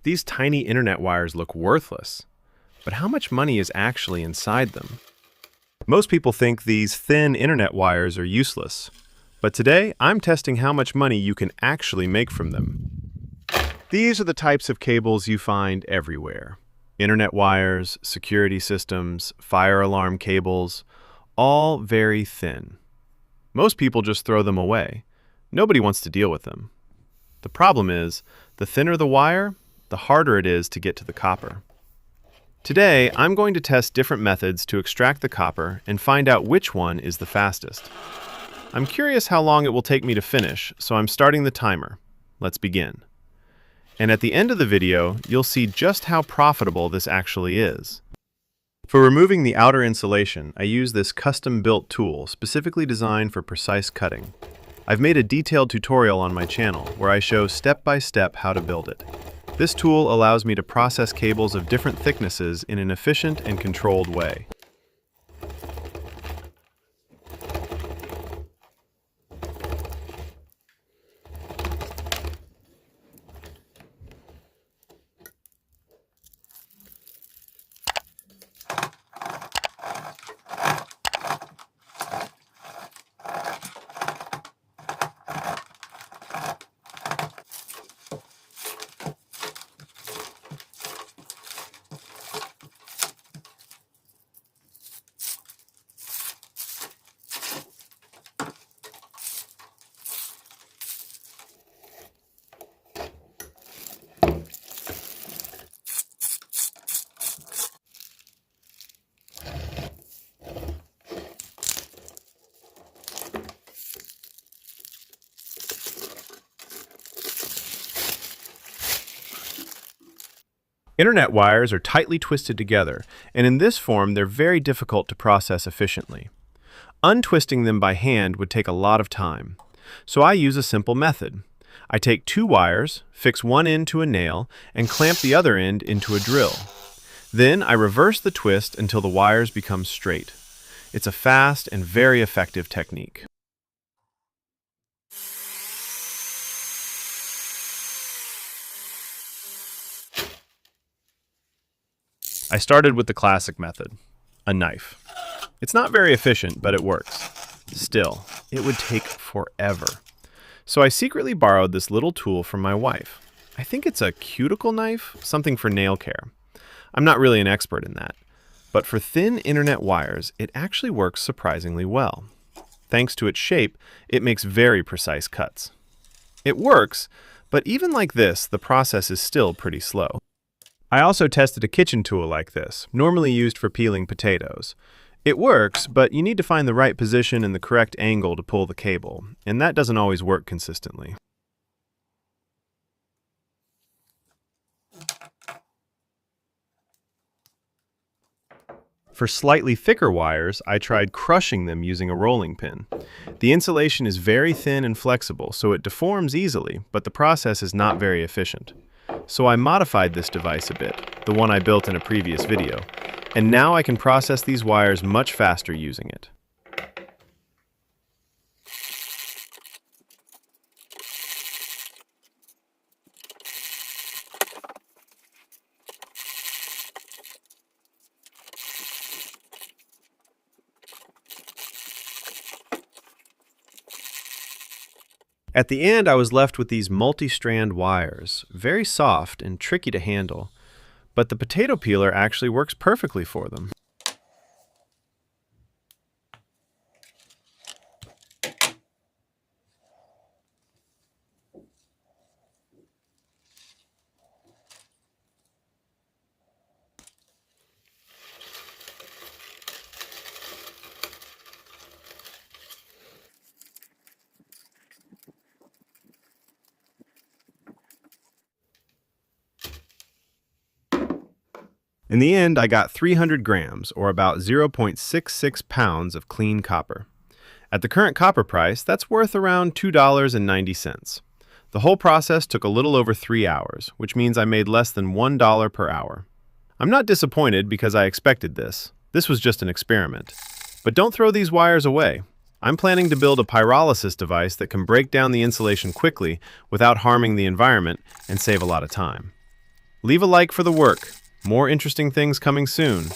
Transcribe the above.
These tiny internet wires look worthless, but how much money is actually inside them? Most people think these thin internet wires are useless, but today I'm testing how much money you can actually make from them. These are the types of cables you find everywhere. Internet wires, security systems, fire alarm cables, all very thin. Most people just throw them away. Nobody wants to deal with them. The problem is, the thinner the wire, the harder it is to get to the copper. Today, I'm going to test different methods to extract the copper and find out which one is the fastest. I'm curious how long it will take me to finish, so I'm starting the timer. Let's begin. And at the end of the video, you'll see just how profitable this actually is. For removing the outer insulation, I use this custom-built tool specifically designed for precise cutting. I've made a detailed tutorial on my channel where I show step-by-step how to build it. This tool allows me to process cables of different thicknesses in an efficient and controlled way. Internet wires are tightly twisted together, and in this form they're very difficult to process efficiently. Untwisting them by hand would take a lot of time, so I use a simple method. I take two wires, fix one end to a nail, and clamp the other end into a drill. Then I reverse the twist until the wires become straight. It's a fast and very effective technique. I started with the classic method, a knife. It's not very efficient, but it works. Still, it would take forever. So I secretly borrowed this little tool from my wife. I think it's a cuticle knife, something for nail care. I'm not really an expert in that. But for thin internet wires, it actually works surprisingly well. Thanks to its shape, it makes very precise cuts. It works, but even like this, the process is still pretty slow. I also tested a kitchen tool like this, normally used for peeling potatoes. It works, but you need to find the right position and the correct angle to pull the cable, and that doesn't always work consistently. For slightly thicker wires, I tried crushing them using a rolling pin. The insulation is very thin and flexible, so it deforms easily, but the process is not very efficient. So I modified this device a bit, the one I built in a previous video, and now I can process these wires much faster using it. At the end, I was left with these multi-strand wires, very soft and tricky to handle, but the potato peeler actually works perfectly for them. In the end, I got 300 grams, or about 0.66 pounds of clean copper. At the current copper price, that's worth around $2.90. The whole process took a little over 3 hours, which means I made less than $1 per hour. I'm not disappointed because I expected this. This was just an experiment. But don't throw these wires away. I'm planning to build a pyrolysis device that can break down the insulation quickly without harming the environment and save a lot of time. Leave a like for the work. More interesting things coming soon.